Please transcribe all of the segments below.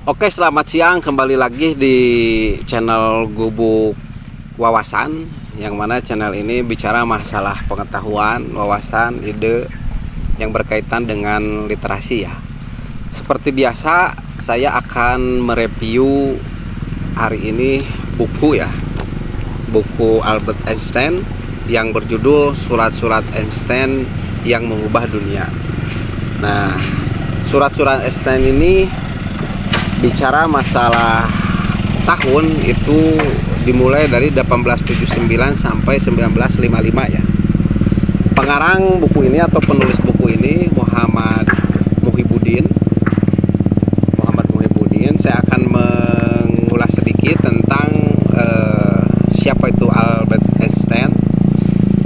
Oke, selamat siang. Kembali lagi di channel Gubuk Wawasan, yang mana channel ini bicara masalah pengetahuan, wawasan, ide yang berkaitan dengan literasi ya. Seperti biasa, saya akan mereview hari ini buku ya. Buku Albert Einstein yang berjudul Surat-surat Einstein yang Mengubah Dunia. Nah, surat-surat Einstein ini bicara masalah tahun itu dimulai dari 1879 sampai 1955 ya. Pengarang buku ini atau penulis buku ini Muhammad Muhyiddin. Saya akan mengulas sedikit tentang siapa itu Albert Einstein.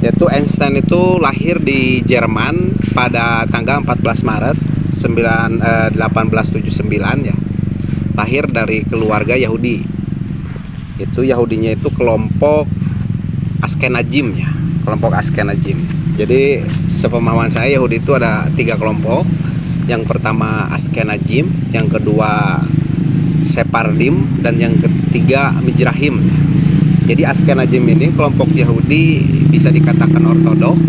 Yaitu Einstein itu lahir di Jerman pada tanggal 14 Maret 1879 ya. Lahir dari keluarga Yahudi. Itu Yahudinya itu kelompok Askenazim ya, kelompok Askenazim. Jadi sepemahaman saya Yahudi itu ada 3 kelompok. Yang pertama Askenazim, yang kedua Sephardim, dan yang ketiga Mizrahim. Jadi Askenazim ini kelompok Yahudi bisa dikatakan ortodok.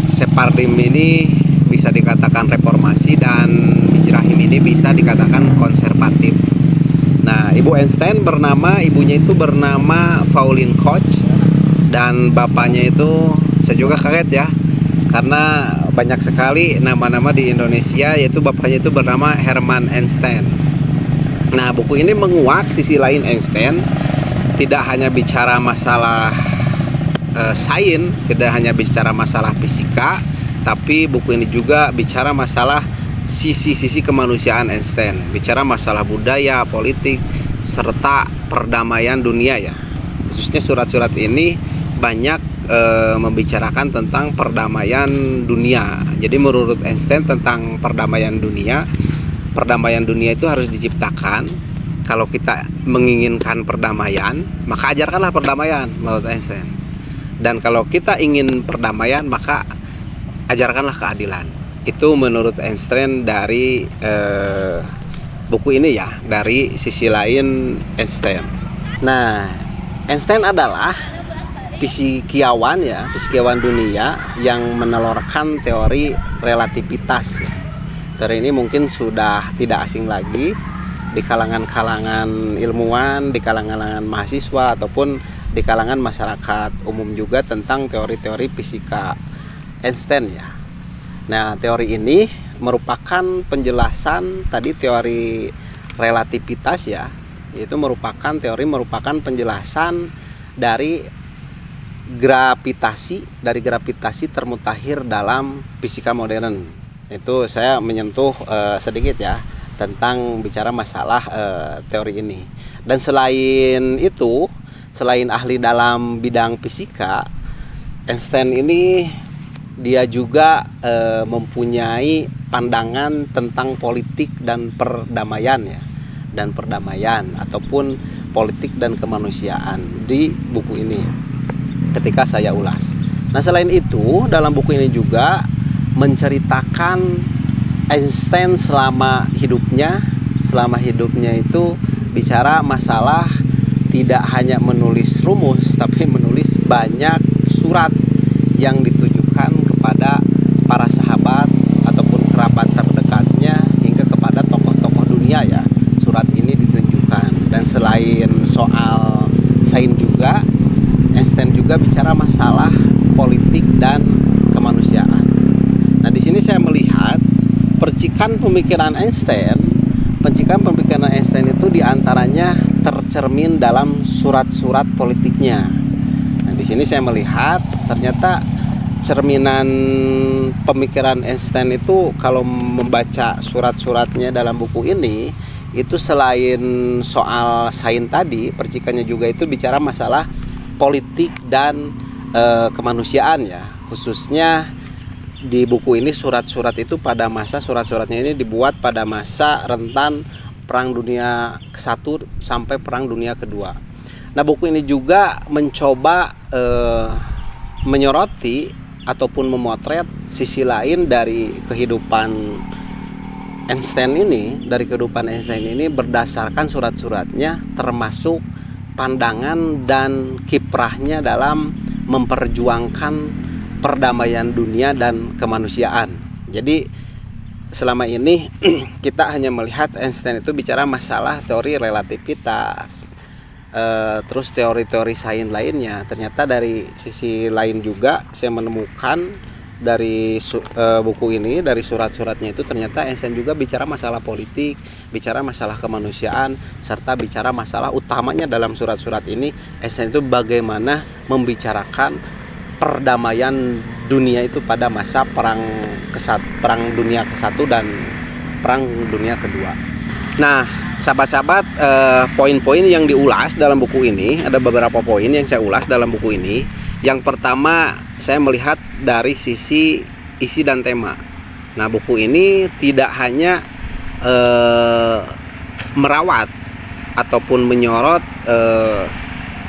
Sephardim ini bisa dikatakan reformasi, dan Mizrahim ini bisa dikatakan konservatif. Nah, Ibu Einstein ibunya itu bernama Pauline Koch, dan bapaknya itu saya juga kaget ya, karena banyak sekali nama-nama di Indonesia, yaitu bapaknya itu bernama Hermann Einstein. Nah, buku ini menguak sisi lain Einstein, tidak hanya bicara masalah sains, tidak hanya bicara masalah fisika, tapi buku ini juga bicara masalah sisi-sisi kemanusiaan Einstein, bicara masalah budaya, politik, serta perdamaian dunia ya. Khususnya surat-surat ini banyak membicarakan tentang perdamaian dunia. Jadi menurut Einstein tentang perdamaian dunia itu harus diciptakan. Kalau kita menginginkan perdamaian, maka ajarkanlah perdamaian menurut Einstein. Dan kalau kita ingin perdamaian, maka ajarkanlah keadilan. Itu menurut Einstein dari buku ini ya, dari sisi lain Einstein. Nah, Einstein adalah fisikawan dunia yang menelurkan teori relativitas ya. Teori ini mungkin sudah tidak asing lagi di kalangan ilmuwan, di kalangan mahasiswa, ataupun di kalangan masyarakat umum juga, tentang teori-teori fisika Einstein ya. Nah, teori ini merupakan penjelasan tadi teori relativitas ya, yaitu merupakan penjelasan dari gravitasi termutakhir dalam fisika modern. Itu saya menyentuh sedikit ya tentang bicara masalah teori ini. Dan selain itu, selain ahli dalam bidang fisika, Einstein ini dia juga mempunyai pandangan tentang politik dan perdamaian ya, ataupun politik dan kemanusiaan di buku ini ketika saya ulas. Nah, selain itu dalam buku ini juga menceritakan Einstein selama hidupnya itu bicara masalah tidak hanya menulis rumus, tapi menulis banyak surat yang ditujukan kepada para sahabat ataupun kerabat terdekatnya, hingga kepada tokoh-tokoh dunia ya. Surat ini ditunjukkan. Dan selain soal sains juga, Einstein juga bicara masalah politik dan kemanusiaan. Nah, di sini saya melihat percikan pemikiran Einstein itu diantaranya tercermin dalam surat-surat politiknya. Nah, di sini saya melihat ternyata cerminan pemikiran Einstein itu kalau membaca surat-suratnya dalam buku ini, itu selain soal sains tadi, percikannya juga itu bicara masalah politik dan kemanusiaan ya. Khususnya di buku ini suratsuratnya ini dibuat pada masa rentan Perang Dunia ke-1 sampai Perang Dunia ke-2. Nah, buku ini juga mencoba menyoroti ataupun memotret sisi lain dari kehidupan Einstein ini, dari kehidupan Einstein ini berdasarkan surat-suratnya, termasuk pandangan dan kiprahnya dalam memperjuangkan perdamaian dunia dan kemanusiaan. Jadi selama ini kita hanya melihat Einstein itu bicara masalah teori relativitas, terus teori-teori sains lainnya. Ternyata dari sisi lain juga saya menemukan dari buku ini, dari surat-suratnya itu ternyata Einstein juga bicara masalah politik, bicara masalah kemanusiaan, serta bicara masalah utamanya dalam surat-surat ini Einstein itu bagaimana membicarakan perdamaian dunia itu pada masa perang dunia ke-1 dan perang dunia kedua. Nah, sahabat-sahabat, poin-poin yang diulas dalam buku ini, ada beberapa poin yang saya ulas dalam buku ini. Yang pertama, saya melihat dari sisi isi dan tema. Nah, buku ini tidak hanya merawat ataupun menyorot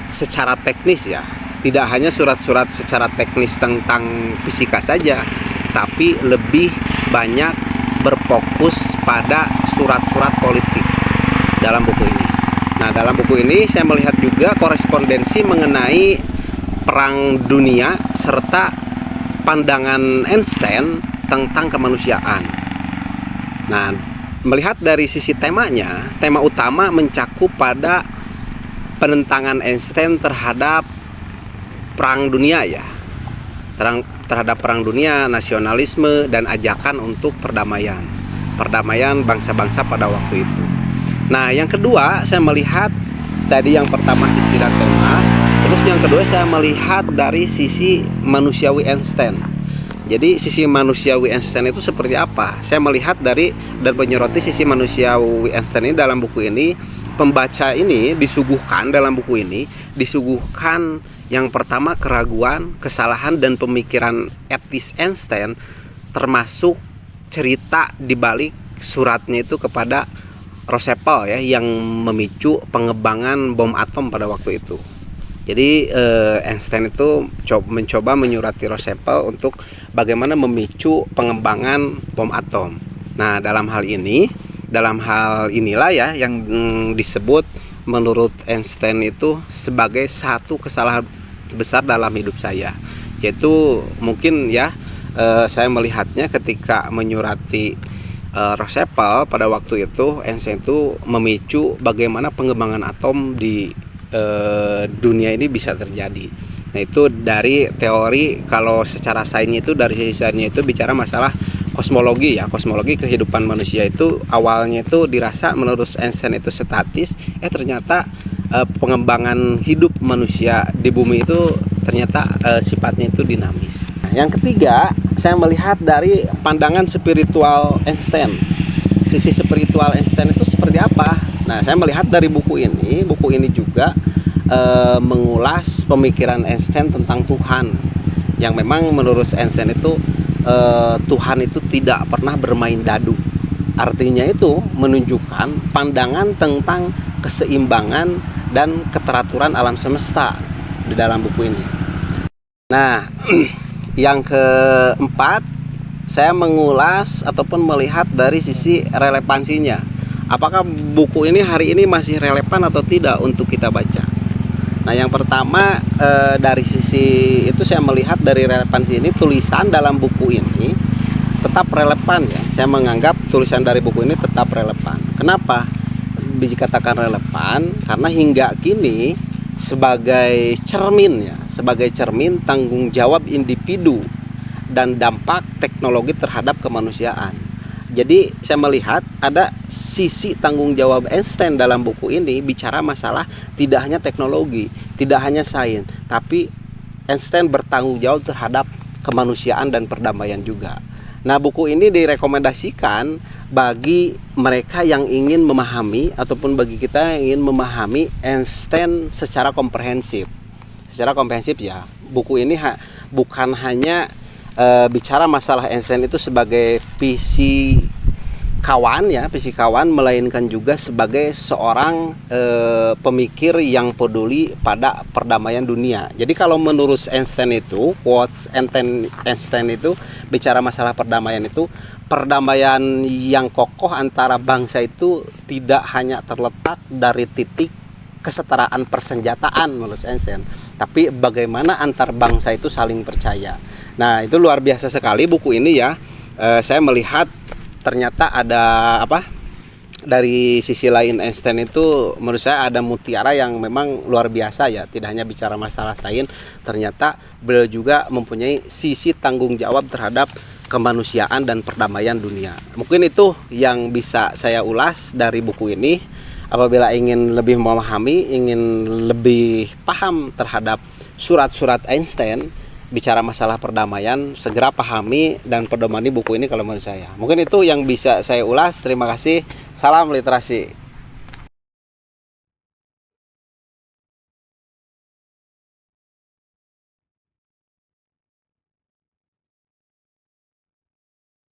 secara teknis ya, tidak hanya surat-surat secara teknis tentang fisika saja, tapi lebih banyak berfokus pada surat-surat politik dalam buku ini. Nah, dalam buku ini saya melihat juga korespondensi mengenai perang dunia serta pandangan Einstein tentang kemanusiaan. Nah, melihat dari sisi temanya, tema utama mencakup pada penentangan Einstein terhadap perang dunia ya, terhadap perang dunia, nasionalisme, dan ajakan untuk perdamaian bangsa-bangsa pada waktu itu. Nah, yang kedua saya melihat tadi yang pertama sisi dan tema, terus yang kedua saya melihat dari sisi manusiawi Einstein. Jadi sisi manusiawi Einstein itu seperti apa? Saya melihat dari dan menyoroti sisi manusiawi Einstein ini dalam buku ini. Pembaca ini disuguhkan dalam buku ini, disuguhkan yang pertama keraguan, kesalahan, dan pemikiran etis Einstein, termasuk cerita di balik suratnya itu kepada Roswell ya, yang memicu pengembangan bom atom pada waktu itu. Jadi Einstein itu mencoba menyurati Roswell untuk bagaimana memicu pengembangan bom atom. Nah, dalam hal inilah ya yang disebut menurut Einstein itu sebagai satu kesalahan besar dalam hidup saya, yaitu mungkin ya saya melihatnya ketika menyurati Roswell pada waktu itu, Einstein itu memicu bagaimana pengembangan atom di dunia ini bisa terjadi. Nah, itu dari teori, kalau secara sainsnya itu, dari sisi sainsnya itu bicara masalah kosmologi ya, kosmologi kehidupan manusia itu awalnya itu dirasa menurut Einstein itu statis, ternyata pengembangan hidup manusia di bumi itu ternyata sifatnya itu dinamis. Nah, yang ketiga saya melihat dari pandangan spiritual Einstein. Sisi spiritual Einstein itu seperti apa? Nah, saya melihat dari buku ini juga mengulas pemikiran Einstein tentang Tuhan, yang memang menurut Einstein itu Tuhan itu tidak pernah bermain dadu. Artinya itu menunjukkan pandangan tentang keseimbangan dan keteraturan alam semesta di dalam buku ini. Nah, yang keempat saya mengulas ataupun melihat dari sisi relevansinya. Apakah buku ini hari ini masih relevan atau tidak untuk kita baca? Nah, yang pertama dari sisi itu saya melihat dari relevansi ini, tulisan dalam buku ini tetap relevan ya. Saya menganggap tulisan dari buku ini tetap relevan. Kenapa bisa katakan relevan? Karena hingga kini sebagai cermin tanggung jawab individu dan dampak teknologi terhadap kemanusiaan. Jadi saya melihat ada sisi tanggung jawab Einstein dalam buku ini bicara masalah tidak hanya teknologi, tidak hanya sains, tapi Einstein bertanggung jawab terhadap kemanusiaan dan perdamaian juga. Nah, buku ini direkomendasikan bagi mereka yang ingin memahami ataupun bagi kita yang ingin memahami Einstein secara komprehensif. Secara komprehensif ya, buku ini bukan hanya bicara masalah Einstein itu sebagai fisikawan ya, fisikawan, melainkan juga sebagai seorang pemikir yang peduli pada perdamaian dunia. Jadi kalau menurut Einstein itu, quotes Einstein itu bicara masalah perdamaian itu, perdamaian yang kokoh antara bangsa itu tidak hanya terletak dari titik kesetaraan persenjataan menurut Einstein, tapi bagaimana antar bangsa itu saling percaya. Nah, itu luar biasa sekali buku ini ya. Saya melihat ternyata ada dari sisi lain Einstein itu menurut saya ada mutiara yang memang luar biasa ya. Tidak hanya bicara masalah sains, ternyata beliau juga mempunyai sisi tanggung jawab terhadap kemanusiaan dan perdamaian dunia. Mungkin itu yang bisa saya ulas dari buku ini. Apabila ingin lebih memahami, ingin lebih paham terhadap surat-surat Einstein bicara masalah perdamaian, segera pahami dan pedomani buku ini kalau menurut saya. Mungkin itu yang bisa saya ulas. Terima kasih. Salam literasi.